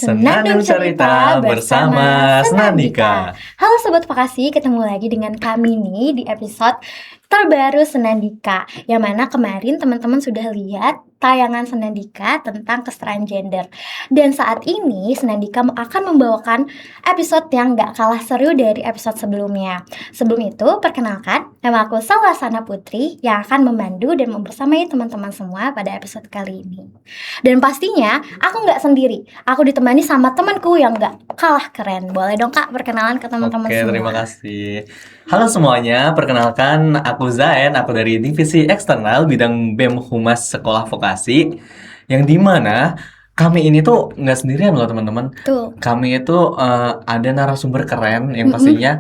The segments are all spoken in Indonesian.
Senandung Cerita bersama Senandika. Halo Sobat Vokasi, ketemu lagi dengan kami nih di episode terbaru Senandika, yang mana kemarin teman-teman sudah lihat tayangan Senandika tentang kesetaraan gender. Dan saat ini Senandika akan membawakan episode yang gak kalah seru dari episode sebelumnya. Sebelum itu, perkenalkan, nama aku Salasana Putri yang akan memandu dan membersamai teman-teman semua pada episode kali ini. Dan pastinya aku gak sendiri, aku ditemani sama temanku yang gak kalah keren. Boleh dong Kak perkenalan ke teman-teman semua? Oke, terima kasih. Halo semuanya, perkenalkan aku Zain, aku dari Divisi Eksternal bidang BEM Humas Sekolah Vokasi, yang dimana kami ini tuh nggak sendirian loh teman-teman. Tuh. Kami itu ada narasumber keren yang pastinya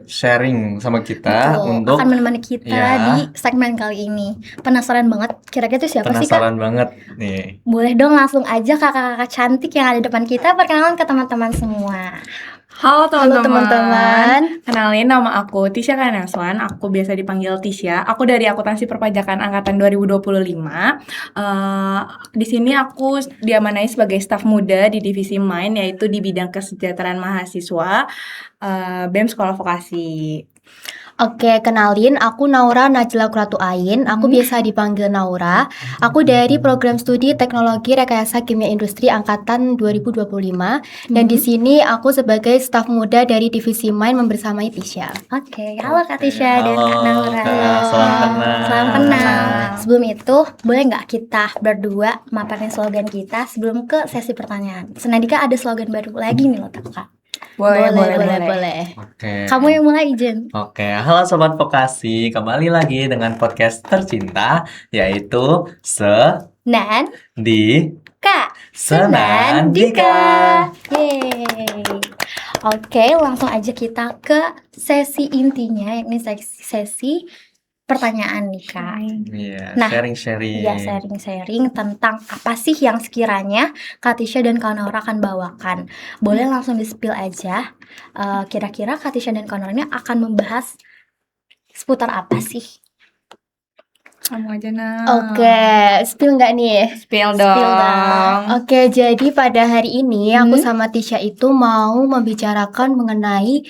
sharing sama kita Betul, untuk akan menemani kita di segmen kali ini. Penasaran banget, kira-kira itu siapa sih Kak? penasaran banget nih. Boleh dong langsung aja kakak-kakak cantik yang ada di depan kita perkenalan ke teman-teman semua. Halo teman-teman. teman-teman. Kenalin, nama aku Tisha Kainaswan. Aku biasa dipanggil Tisha. Aku dari Akuntansi Perpajakan angkatan 2025. Di sini aku diamanai sebagai staf muda di divisi MAIN, yaitu di bidang kesejahteraan mahasiswa BEM Sekolah Vokasi. Oke, kenalin, aku Naura Najla Kuratu Ain. Aku biasa dipanggil Naura. Aku dari program studi Teknologi Rekayasa Kimia Industri angkatan 2025. Dan di sini aku sebagai staf muda dari divisi MAIN membersamai Tisha. Oke, halo Kak Tisha dan Kak Naura. Kak, salam kenal. Salam kenal. Sebelum itu, boleh nggak kita berdua maparin slogan kita sebelum ke sesi pertanyaan? Senandika ada slogan baru lagi nih loh Kak. Boleh. Oke. Kamu yang mulai, Jen. Oke, halo Sobat Vokasi, kembali lagi dengan podcast tercinta, yaitu Nan di Kak Senandika. Yeay. Oke, langsung aja kita ke sesi intinya, yakni sesi pertanyaan nih Kak. Iya, Nah, sharing-sharing. Iya, sharing-sharing tentang apa sih yang sekiranya Kak Tisha dan Kak Naura akan bawakan. Boleh langsung di-spill aja, kira-kira Kak Tisha dan Kak Naura ini akan membahas seputar apa sih? Kamu aja, Nah. Oke, spill nggak nih? Spill Spill dong. dong. Oke, jadi pada hari ini aku sama Tisha itu mau membicarakan mengenai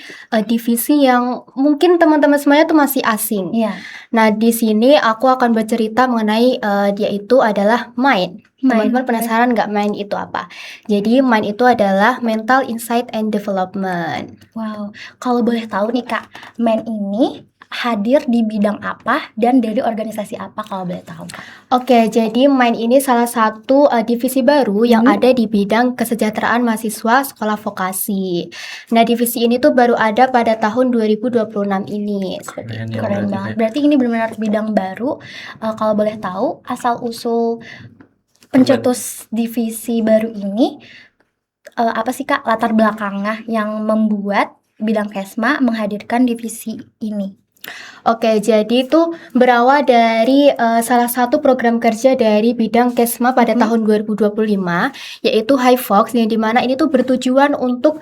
divisi yang mungkin teman-teman semuanya tuh masih asing. Iya. Nah, di sini aku akan bercerita mengenai dia itu adalah MIND. Teman-teman penasaran nggak MIND itu apa? Jadi MIND itu adalah Mental Insight and Development. Wow, kalau boleh tahu nih Kak, Men ini hadir di bidang apa dan dari organisasi apa kalau boleh tahu Kak? Oke, jadi MIND ini salah satu divisi baru yang ada di bidang kesejahteraan mahasiswa sekolah vokasi. Nah, divisi ini tuh baru ada pada tahun 2026 ini. Keren ya, Keren berarti. banget. Berarti ini benar-benar bidang baru. Kalau boleh tahu, asal usul pencetus divisi baru ini apa sih Kak latar belakangnya yang membuat bidang Kesma menghadirkan divisi ini? Oke, jadi itu berawal dari salah satu program kerja dari bidang Kesma pada tahun 2025, yaitu HiVox, yang dimana ini tuh bertujuan untuk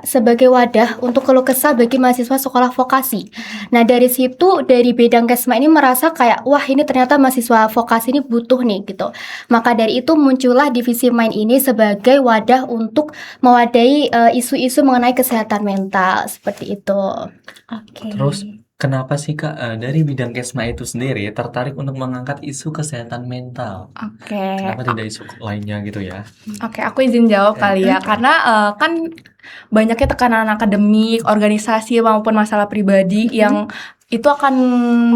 sebagai wadah untuk keluh kesah bagi mahasiswa sekolah vokasi. Nah, dari situ dari bidang Kesma ini merasa kayak wah ini ternyata mahasiswa vokasi ini butuh nih gitu. Maka dari itu muncullah divisi MIND ini sebagai wadah untuk mewadahi isu-isu mengenai kesehatan mental seperti itu. Oke. Terus kenapa sih Kak dari bidang Kesma itu sendiri tertarik untuk mengangkat isu kesehatan mental? Oke. Kenapa tidak isu lainnya gitu ya? Oke, aku izin jawab kali ya, karena kan banyaknya tekanan akademik, organisasi maupun masalah pribadi yang itu akan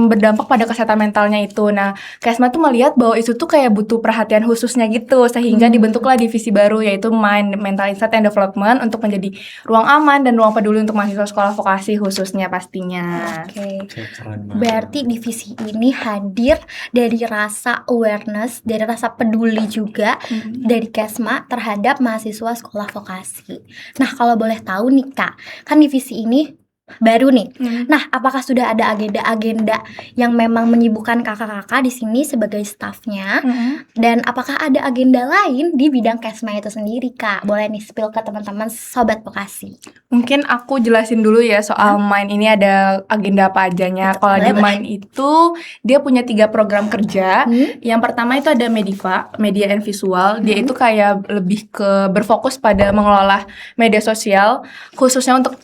berdampak pada kesehatan mentalnya itu. Nah, Kesma tuh melihat bahwa itu tuh kayak butuh perhatian khususnya gitu, sehingga dibentuklah divisi baru yaitu MIND, Mental Insight and Development, untuk menjadi ruang aman dan ruang peduli untuk mahasiswa sekolah vokasi khususnya pastinya. Oke. Keren banget. Berarti divisi ini hadir dari rasa awareness, dari rasa peduli juga dari Kesma terhadap mahasiswa sekolah vokasi. Nah, kalau boleh tahu nih Kak, kan divisi ini baru nih. Hmm. Nah, apakah sudah ada agenda-agenda yang memang menyibukkan kakak-kakak di sini sebagai staffnya? Dan apakah ada agenda lain di bidang Kesma itu sendiri, Kak? Boleh nih spill ke teman-teman Sobat Vokasi. Mungkin aku jelasin dulu ya soal MIND ini ada agenda apa ajanya. Betul, Kalau di boleh. MIND itu dia punya 3 program kerja. Hmm? Yang pertama itu ada Mediva, Media and Visual. Dia itu kayak lebih ke berfokus pada mengelola media sosial, khususnya untuk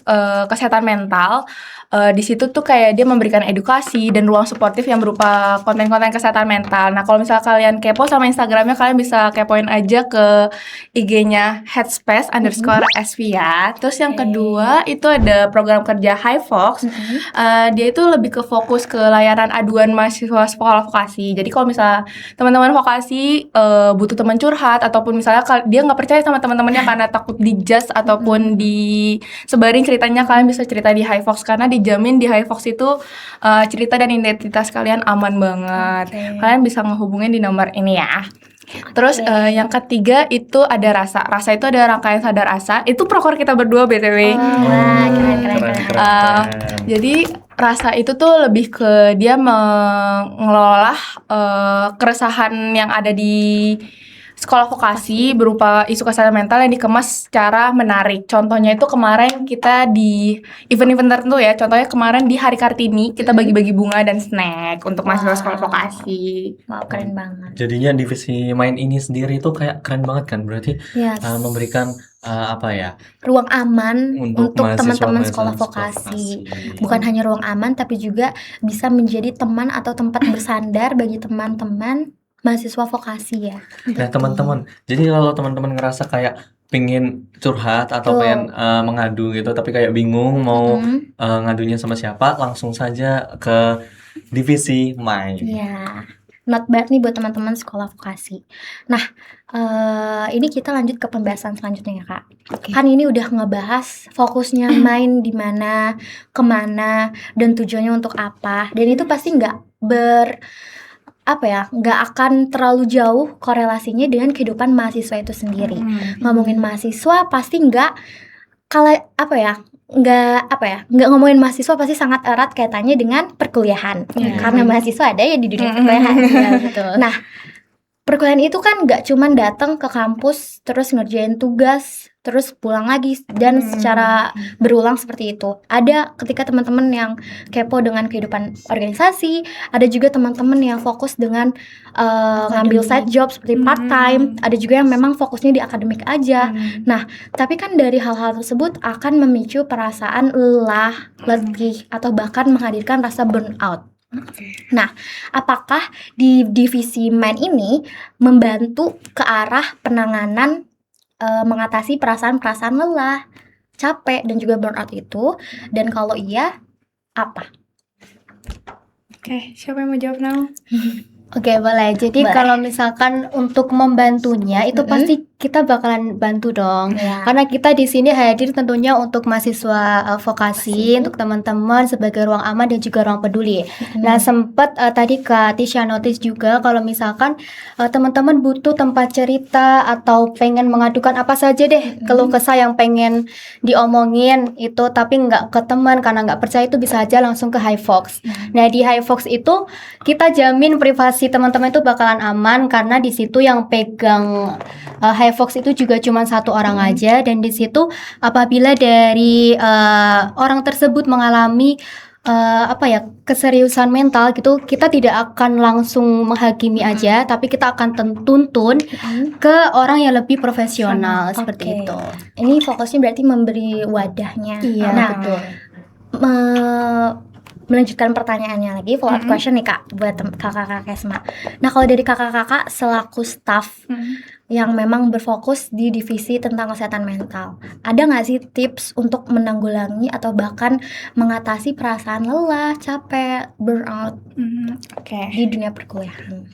kesehatan mental. Di situ tuh kayak dia memberikan edukasi dan ruang suportif yang berupa konten-konten kesehatan mental. Nah, kalau misal kalian kepo sama Instagramnya, kalian bisa kepoin aja ke IG-nya headspace_sv ya. Terus yang Oke. kedua itu ada program kerja HiFox. Dia itu lebih ke fokus ke layanan aduan mahasiswa sekolah vokasi. Jadi kalau misalnya teman-teman vokasi butuh teman curhat ataupun misalnya dia nggak percaya sama teman-temannya karena takut dijudge ataupun disebarin ceritanya, kalian bisa cerita di HiFox karena dijamin di HiFox itu cerita dan identitas kalian aman banget. Oke. Kalian bisa ngehubungin di nomor ini ya. Terus yang ketiga itu ada Rasa. Rasa itu ada rangkaian sadar asa. Itu proker kita berdua BTW. Wah, keren. Jadi Rasa itu tuh lebih ke dia mengelola keresahan yang ada di sekolah vokasi berupa isu kesehatan mental yang dikemas secara menarik. Contohnya itu kemarin kita di event-event tertentu ya. Contohnya kemarin di Hari Kartini kita bagi-bagi bunga dan snack untuk mahasiswa sekolah vokasi. Wow, keren banget. Jadinya divisi MIND ini sendiri tuh kayak keren banget kan, berarti Yes. memberikan apa ya, Ruang aman untuk teman-teman mahasiswa-mahasiswa sekolah vokasi. Bukan hanya ruang aman, tapi juga bisa menjadi teman atau tempat bersandar bagi teman-teman mahasiswa vokasi ya. Nah teman-teman, jadi kalau teman-teman ngerasa kayak pingin curhat atau Betul. pengen mengadu gitu, tapi kayak bingung mau Mm. ngadunya sama siapa, langsung saja ke divisi MIND. Iya, not bad nih buat teman-teman sekolah vokasi. Nah, ini kita lanjut ke pembahasan selanjutnya ya, Kak. Oke. Kan ini udah ngebahas fokusnya main di mana, kemana, dan tujuannya untuk apa. Dan itu pasti nggak akan terlalu jauh korelasinya dengan kehidupan mahasiswa itu sendiri. Ngomongin mahasiswa pasti nggak ngomongin mahasiswa pasti sangat erat kaitannya dengan perkuliahan. Iya. Karena mahasiswa ada ya di dunia perkuliahan. Iya, betul. Nah, perkuliahan itu kan nggak cuman datang ke kampus terus ngerjain tugas terus pulang lagi dan secara berulang seperti itu. Ada ketika teman-teman yang kepo dengan kehidupan organisasi, ada juga teman-teman yang fokus dengan ngambil side job seperti part time, ada juga yang memang fokusnya di akademik aja. Nah, tapi kan dari hal-hal tersebut akan memicu perasaan lelah, letih atau bahkan menghadirkan rasa burnout. Nah, apakah di divisi MIND ini membantu ke arah penanganan mengatasi perasaan-perasaan lelah, capek, dan juga burnout itu? Dan kalau iya, apa? Oke, siapa yang mau jawab now? Oke, boleh. Jadi Boleh. kalau misalkan untuk membantunya itu pasti kita bakalan bantu dong. Ya. Karena kita di sini hadir tentunya untuk mahasiswa vokasi, untuk teman-teman sebagai ruang aman dan juga ruang peduli. Nah, sempat tadi Kak Tisha notice juga kalau misalkan teman-teman butuh tempat cerita atau pengen mengadukan apa saja deh, keluh kesah yang pengen diomongin itu tapi nggak ke teman karena nggak percaya, itu bisa aja langsung ke HiFox. Nah, di HiFox itu kita jamin privasi teman-teman itu bakalan aman karena di situ yang pegang HiFox itu juga cuma satu orang aja, dan di situ apabila dari orang tersebut mengalami keseriusan mental gitu, kita tidak akan langsung menghakimi aja, tapi kita akan tuntun ke orang yang lebih profesional seperti Oke. itu. Ini fokusnya berarti memberi wadahnya. Iya, Nah, betul. melanjutkan pertanyaannya lagi, follow up question nih Kak, buat kakak-kakak Kesma. Nah, kalau dari kakak-kakak selaku staff yang memang berfokus di divisi tentang kesehatan mental, ada nggak sih tips untuk menanggulangi atau bahkan mengatasi perasaan lelah, capek, burnout Oke. di dunia perkuliahan?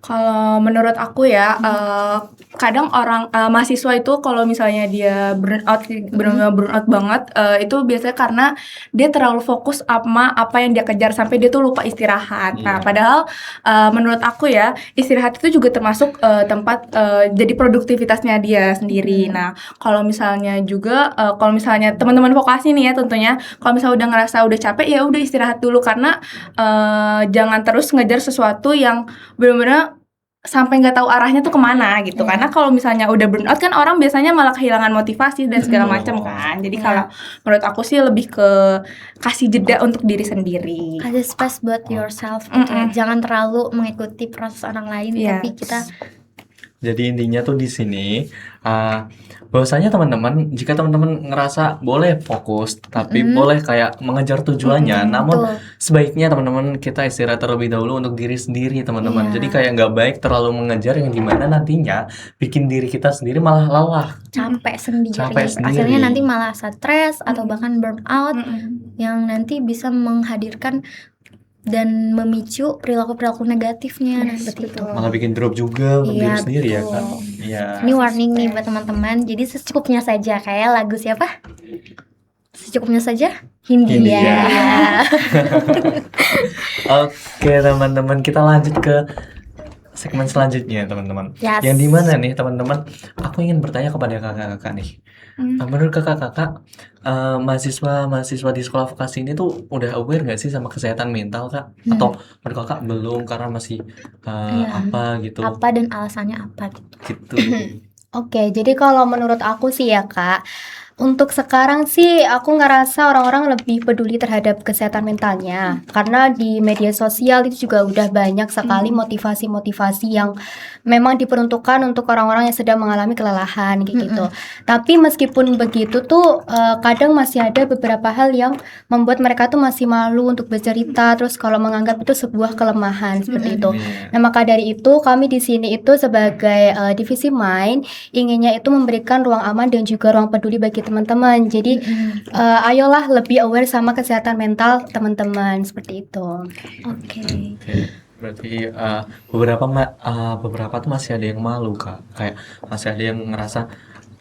Kalau menurut aku ya, kadang orang mahasiswa itu kalau misalnya dia burnout, benar-benar burnout banget, itu biasanya karena dia terlalu fokus sama apa yang dia kejar sampai dia tuh lupa istirahat. Nah, Iya. padahal menurut aku ya, istirahat itu juga termasuk tempat jadi produktivitasnya dia sendiri. Nah, kalau misalnya juga, kalau misalnya teman-teman vokasi nih ya tentunya, kalau misalnya udah ngerasa udah capek ya udah istirahat dulu karena jangan terus ngejar sesuatu yang benar-benar sampai nggak tahu arahnya tuh kemana gitu. Karena kalau misalnya udah burnout kan orang biasanya malah kehilangan motivasi dan segala macam kan. Jadi kalau menurut aku sih lebih ke kasih jeda untuk diri sendiri. Ada space buat yourself gitu ya. Jangan terlalu mengikuti proses orang lain, Yes. tapi kita Jadi intinya tuh di sini bahwasanya teman-teman, jika teman-teman ngerasa boleh fokus, tapi boleh kayak mengejar tujuannya, namun betul. sebaiknya teman-teman kita istirahat terlebih dahulu untuk diri sendiri teman-teman. Iya. Jadi kayak nggak baik terlalu mengejar yang dimana nantinya bikin diri kita sendiri malah lelah. capek sendiri. Capek sendiri. Akhirnya nanti malah stres atau bahkan burnout Mm-mm. yang nanti bisa menghadirkan dan memicu perilaku-perilaku negatifnya. Nah, Yes, seperti itu. betul. Malah bikin drop juga untuk Iya, diri sendiri ya betul. Kak. Iya. Ini warning nih buat teman-teman. Jadi secukupnya saja, kayak lagu siapa? Secukupnya saja Hindia. Hindia. Oke teman-teman, kita lanjut ke segmen selanjutnya teman-teman. Yes. Yang dimana nih teman-teman, aku ingin bertanya kepada kakak-kakak nih. Menurut kakak-kakak, mahasiswa di sekolah vokasi ini tuh udah aware nggak sih sama kesehatan mental kak? Atau menurut kakak belum karena masih apa gitu? Apa dan alasannya apa gitu. Gitu. Oke, jadi kalau menurut aku sih ya Kak, untuk sekarang sih aku ngerasa orang-orang lebih peduli terhadap kesehatan mentalnya. Karena di media sosial itu juga udah banyak sekali motivasi-motivasi yang memang diperuntukkan untuk orang-orang yang sedang mengalami kelelahan kayak gitu. Tapi meskipun begitu tuh kadang masih ada beberapa hal yang membuat mereka tuh masih malu untuk bercerita, terus kalau menganggap itu sebuah kelemahan seperti itu. Iya. Nah, maka dari itu kami di sini itu sebagai divisi Mind inginnya itu memberikan ruang aman dan juga ruang peduli bagi teman-teman. Jadi ayolah lebih aware sama kesehatan mental teman-teman seperti itu. Oke. Oke. Berarti beberapa tuh masih ada yang malu kak, kayak masih ada yang ngerasa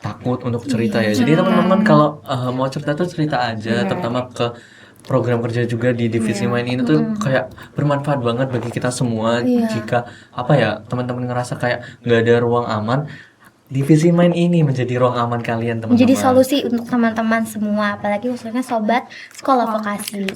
takut untuk cerita ya. Jadi teman-teman kalau mau cerita tuh cerita aja, terutama ke program kerja juga di divisi Mind ini tuh kayak bermanfaat banget bagi kita semua. Jika apa ya teman-teman ngerasa kayak nggak ada ruang aman, divisi Mind ini menjadi ruang aman kalian teman-teman. Menjadi solusi untuk teman-teman semua, apalagi khususnya sobat sekolah vokasi.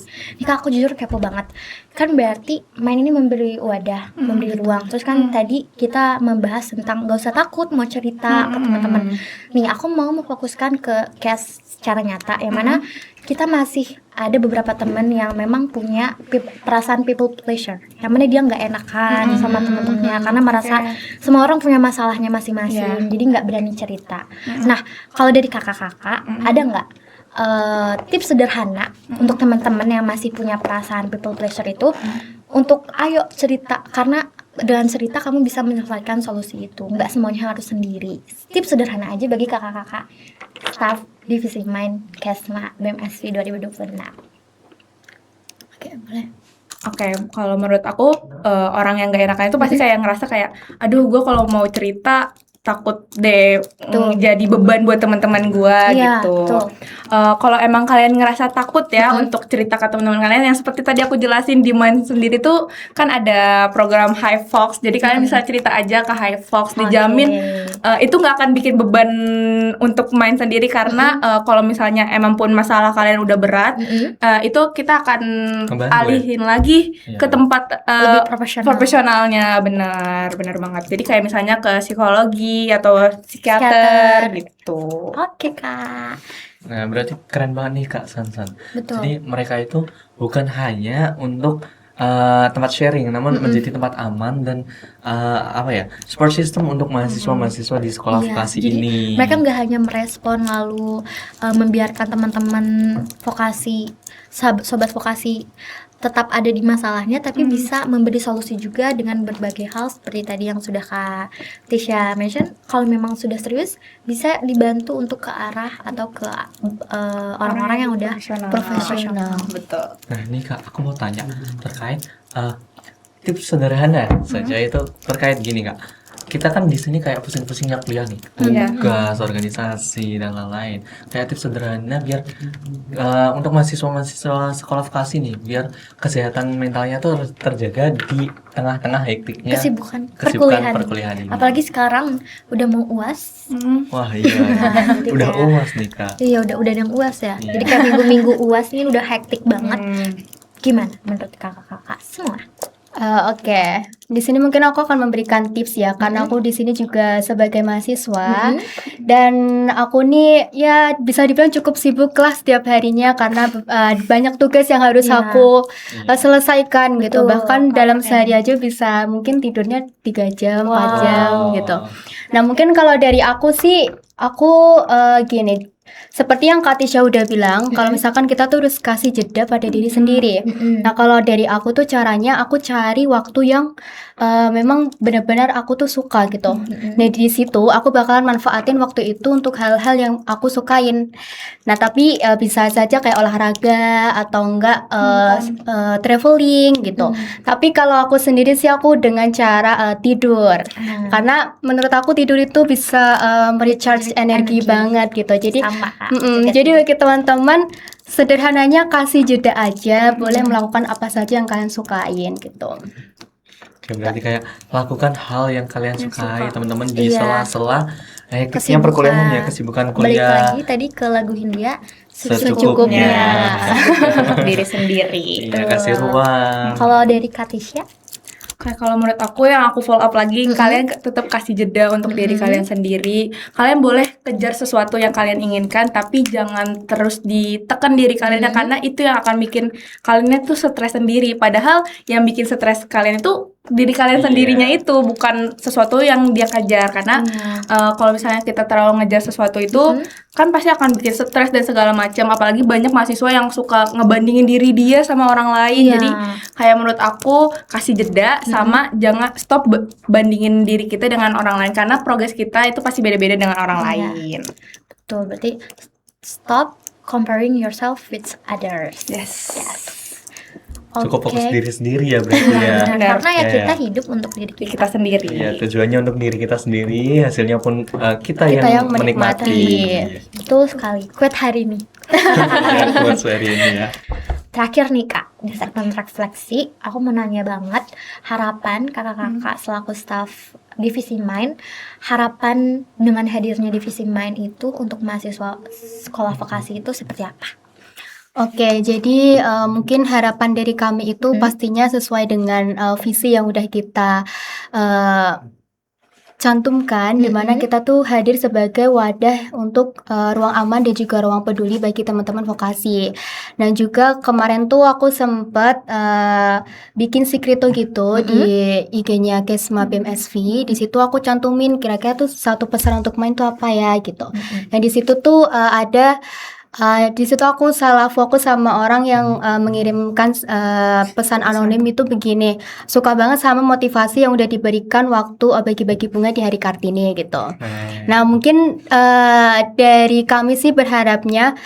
Ini Kak, aku jujur kepo banget. Kan berarti Mind ini memberi wadah, memberi ruang. Terus kan tadi kita membahas tentang gak usah takut mau cerita ke teman-teman. Nih, aku mau memfokuskan ke case secara nyata, yang mana kita masih ada beberapa teman yang memang punya perasaan people pleasure, yang mana dia nggak enakan sama teman-temannya karena merasa semua orang punya masalahnya masing-masing, jadi nggak berani cerita. Nah, kalau dari kakak-kakak ada nggak tips sederhana untuk teman-teman yang masih punya perasaan people pleasure itu untuk ayo cerita, karena dengan cerita kamu bisa menyelesaikan solusi itu, nggak semuanya harus sendiri. Tips sederhana aja bagi kakak-kakak staff divisi Mind Kesma BMSV 2026. Oke, boleh. Oke, kalau menurut aku orang yang gak enakan itu pasti kayak ngerasa kayak, aduh gue kalau mau cerita takut deh jadi beban buat teman-teman gue Iya, gitu. betul. Kalau emang kalian ngerasa takut ya untuk cerita ke teman-teman kalian, yang seperti tadi aku jelasin di Mind sendiri tuh kan ada program High Fox, jadi kalian bisa cerita aja ke High Fox, dijamin itu nggak akan bikin beban untuk Mind sendiri karena kalau misalnya emang pun masalah kalian udah berat, itu kita akan Ngebantu ya? alihin lagi ke tempat Lebih profesional. profesionalnya, benar banget. Jadi kayak misalnya ke psikologi atau psikiater gitu. Oke, Kak. Nah, berarti keren banget nih Kak Sansan. Betul. Jadi mereka itu bukan hanya untuk tempat sharing, namun menjadi tempat aman dan apa ya, support system untuk mahasiswa-mahasiswa di sekolah Iya, vokasi jadi ini. mereka nggak hanya merespon lalu membiarkan teman-teman vokasi, sobat vokasi tetap ada di masalahnya, tapi bisa memberi solusi juga dengan berbagai hal seperti tadi yang sudah Kak Tisha mention. Kalau memang sudah serius, bisa dibantu untuk ke arah atau ke orang-orang yang udah profesional. Betul. Nah, ini Kak, aku mau tanya terkait tips sederhana saja itu terkait gini Kak. Kita kan di sini kayak pusing-pusingnya kuliah nih, Iya. tugas, organisasi dan lain-lain. Kayak tips sederhana biar untuk mahasiswa-mahasiswa sekolah vokasi nih, biar kesehatan mentalnya tuh terjaga di tengah-tengah hektiknya Kesibukan kesibukan perkuliahan. perkuliahan ini. Apalagi sekarang udah mau UAS. Wah iya, Jadi udah kayak- UAS nih Kak. Iya, udah ada yang UAS ya. Iya. Jadi kayak minggu-minggu UAS ini udah hektik banget. Hmm. Gimana menurut kakak-kakak semua? Oke, di sini mungkin aku akan memberikan tips ya, karena aku di sini juga sebagai mahasiswa dan aku nih ya bisa dibilang cukup sibuk lah setiap harinya karena banyak tugas yang harus Iya. aku Iya. selesaikan gitu. Betul, Bahkan Kak dalam Ren. sehari aja bisa mungkin tidurnya 3 jam, 4 jam Oh. gitu. Nah, mungkin kalau dari aku sih, aku gini, seperti yang Kak Tisha udah bilang, kalau misalkan kita tuh harus kasih jeda pada diri sendiri. Nah, kalau dari aku tuh caranya aku cari waktu yang memang benar-benar aku tuh suka gitu. Nah, di situ aku bakalan manfaatin waktu itu untuk hal-hal yang aku sukain. Nah, tapi bisa saja kayak olahraga atau enggak traveling gitu. Tapi kalau aku sendiri sih aku dengan cara tidur. Karena menurut aku tidur itu bisa merecharge energi banget gitu. Jadi sama Kak. jadi bagi teman-teman sederhananya kasih jeda aja, boleh melakukan apa saja yang kalian sukain gitu. Oke, berarti kayak lakukan hal yang kalian sukai, teman-teman di Iya. sela-sela hektiknya Kesibukan. perkuliahan ya, kesibukan Balik kuliah. lagi tadi ke lagu Hindia Secukupnya. Untuk diri sendiri. Iya, kasih ruang. Kalau dari Katisha, Kayak kalau menurut aku yang aku follow up lagi, kalian tetap kasih jeda untuk diri kalian sendiri. Kalian boleh kejar sesuatu yang kalian inginkan, tapi jangan terus ditekan diri kalian karena itu yang akan bikin kalian tuh stres sendiri. Padahal yang bikin stres kalian itu diri kalian Iya. sendirinya itu, bukan sesuatu yang dia kejar. Karena kalau misalnya kita terlalu ngejar sesuatu itu kan pasti akan bikin stres dan segala macam. Apalagi banyak mahasiswa yang suka ngebandingin diri dia sama orang lain. Iya. Jadi kayak menurut aku kasih jeda sama jangan stop bandingin diri kita dengan orang lain karena progres kita itu pasti beda-beda dengan orang Iya. lain. betul, berarti stop comparing yourself with others. Yes. Cukup fokus Oke. diri sendiri ya berarti ya. Benar, Benar. karena ya Iya, kita iya. hidup untuk diri Diri kita. kita sendiri. Iya, tujuannya untuk diri kita sendiri, hasilnya pun kita Kita yang yang menikmati. menikmati. Betul sekali. Quote hari ini. Ya, buat sehari ini ya. Terakhir nih Kak, di segmen refleksi, aku mau nanya banget harapan kakak-kakak selaku staff Divisi Main, harapan dengan hadirnya Divisi Main itu untuk mahasiswa sekolah vokasi itu seperti apa? Oke, jadi mungkin harapan dari kami itu pastinya sesuai dengan visi yang udah kita cantumkan, di mana kita tuh hadir sebagai wadah untuk ruang aman dan juga ruang peduli bagi teman-teman vokasi. Dan juga kemarin tuh aku sempat bikin sikrito gitu di IG-nya Kesma BMSV. Di situ aku cantumin kira-kira tuh satu pesan untuk main tuh apa ya gitu. Dan di situ tuh ada di situ aku salah fokus sama orang yang mengirimkan pesan anonim itu begini, suka banget sama motivasi yang udah diberikan waktu bagi-bagi bunga di hari Kartini gitu. Nah mungkin dari kami sih berharapnya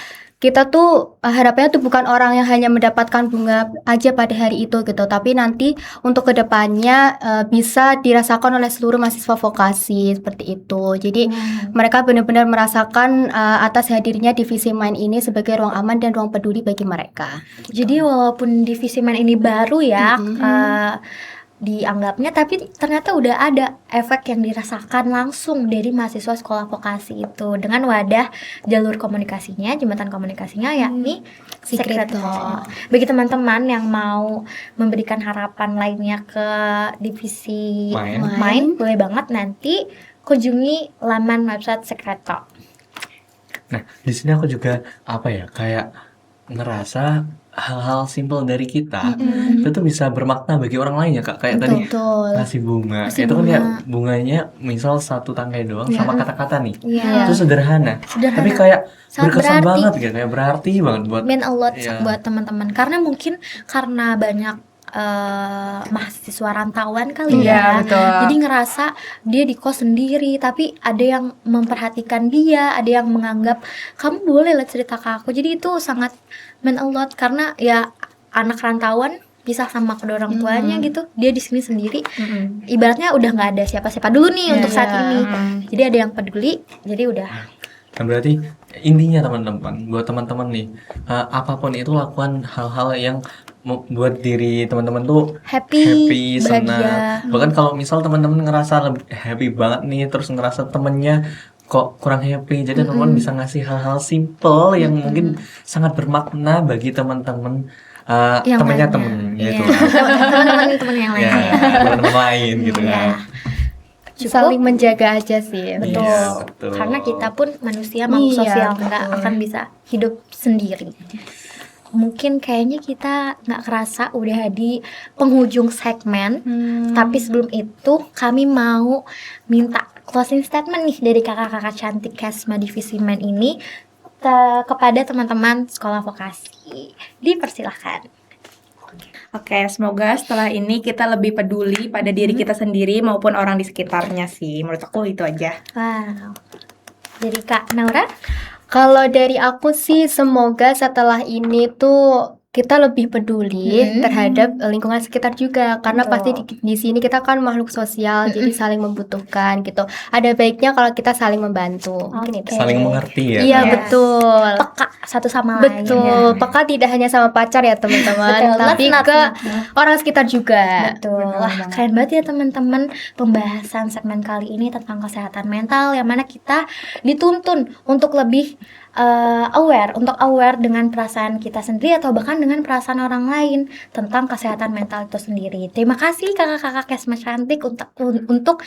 kita tuh harapannya tuh bukan orang yang hanya mendapatkan bunga aja pada hari itu gitu, tapi nanti untuk kedepannya bisa dirasakan oleh seluruh mahasiswa vokasi seperti itu. Jadi mereka benar-benar merasakan atas hadirnya Divisi Main ini sebagai ruang aman dan ruang peduli bagi mereka. Jadi walaupun Divisi Main ini baru ya dianggapnya, tapi ternyata udah ada efek yang dirasakan langsung dari mahasiswa sekolah vokasi itu dengan wadah jalur komunikasinya, jembatan komunikasinya yakni Secreto. Bagi teman-teman yang mau memberikan harapan lainnya ke Divisi Main, boleh banget nanti kunjungi laman website Secreto. Nah, di sini aku juga kayak ngerasa hal-hal simpel dari kita itu tuh bisa bermakna bagi orang lain ya Kak. Kayak tadi Betul. ngasih bunga. Ngasih Itu kan ya bunga. bunganya misal satu tangkai doang sama kata-kata nih. Iya. Itu sederhana. Tapi kayak Sangat berkesan berarti. banget gitu, kayak berarti banget buat Mean a lot Iya. buat teman-teman karena mungkin karena banyak mahasiswa rantauan kali ya, Iya, betul. jadi ngerasa dia di kos sendiri tapi ada yang memperhatikan dia, ada yang menganggap kamu boleh lah cerita ke aku, jadi itu sangat mean a lot karena ya anak rantauan pisah sama kedua orang tuanya gitu. Dia di sini sendiri. Ibaratnya udah nggak ada siapa-siapa dulu nih untuk saat ini. Jadi ada yang peduli. Jadi udah. Nah, berarti intinya teman-teman, buat teman-teman nih, apapun itu lakukan hal-hal yang buat diri teman-teman tuh Happy, senang. bahagia. Bahkan kalau misal teman-teman ngerasa happy banget nih, terus ngerasa temennya kok kurang happy, jadi teman-teman bisa ngasih hal-hal simple yang mungkin sangat bermakna bagi teman-teman, Yang temennya lainnya. temen gitu Iya. kan. Teman-teman yang Ya, lainnya. teman-teman lain gitu Iya. kan. Cukup. Saling menjaga aja sih. Betul. Iya, betul. Karena kita pun manusia makhluk Iya, sosial, nggak betul. akan bisa hidup sendiri. Mungkin kayaknya kita nggak kerasa udah di penghujung segmen. Tapi sebelum itu kami mau minta closing statement nih dari kakak-kakak cantik Kesma Divisi Men ini kepada teman-teman sekolah vokasi. Dipersilahkan. Oke, semoga setelah ini kita lebih peduli pada diri kita sendiri maupun orang di sekitarnya sih. Menurut aku itu aja. Wow. Dari Kak Naura? Kalau dari aku sih semoga setelah ini tuh kita lebih peduli terhadap lingkungan sekitar juga, karena pasti di sini kita kan makhluk sosial, jadi saling membutuhkan gitu. Ada baiknya kalau kita saling membantu. Mungkin itu. Saling mengerti ya. Iya, Yes. betul. Peka satu sama lain. Betul. Peka tidak hanya sama pacar ya teman-teman, Betul. tapi Let's not- ke orang sekitar juga. Betul. Wah, keren banget ya teman-teman pembahasan segmen kali ini tentang kesehatan mental, yang mana kita dituntun untuk lebih aware dengan perasaan kita sendiri atau bahkan dengan perasaan orang lain tentang kesehatan mental itu sendiri. Terima kasih kakak-kakak Kesma cantik untuk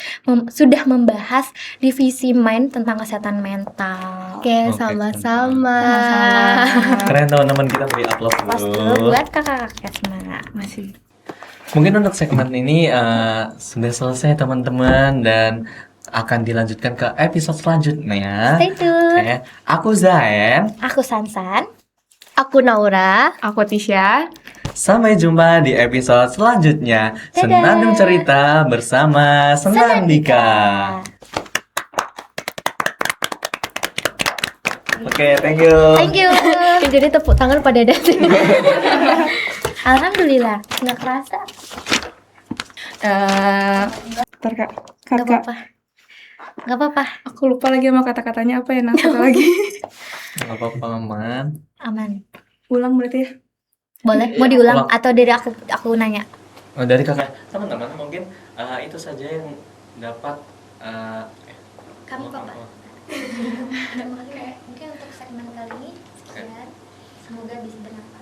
sudah membahas divisi Mind tentang kesehatan mental. Oke, Oke, sama-sama. Keren teman-teman, kita beri applause Pas dulu. dulu buat kakak-kakak Kesma. Masih. Mungkin untuk segmen ini sudah selesai teman-teman, dan akan dilanjutkan ke episode selanjutnya. Stay tune. Oke, aku Zaen. Aku Sansan. Aku Naura. Aku Tisha. Sampai jumpa di episode selanjutnya. Dadah. Senandung cerita bersama Senandika. Oke, thank you. Thank you. Jadi tepuk tangan pada datang. Alhamdulillah, nggak kerasa. Ntar Kak. Nggak Kakak. apa-apa. Nggak apa-apa. Aku lupa lagi sama kata-katanya apa ya, nah satu lagi. Gak apa-apa, aman. Aman. Ulang berarti ya. Boleh? Mau diulang Ulang. atau dari aku nanya? Oh, dari kakak. Teman-teman, mungkin itu saja yang dapat. Kamu apa? Mungkin untuk segmen kali ini sekian. Semoga bisa bermanfaat.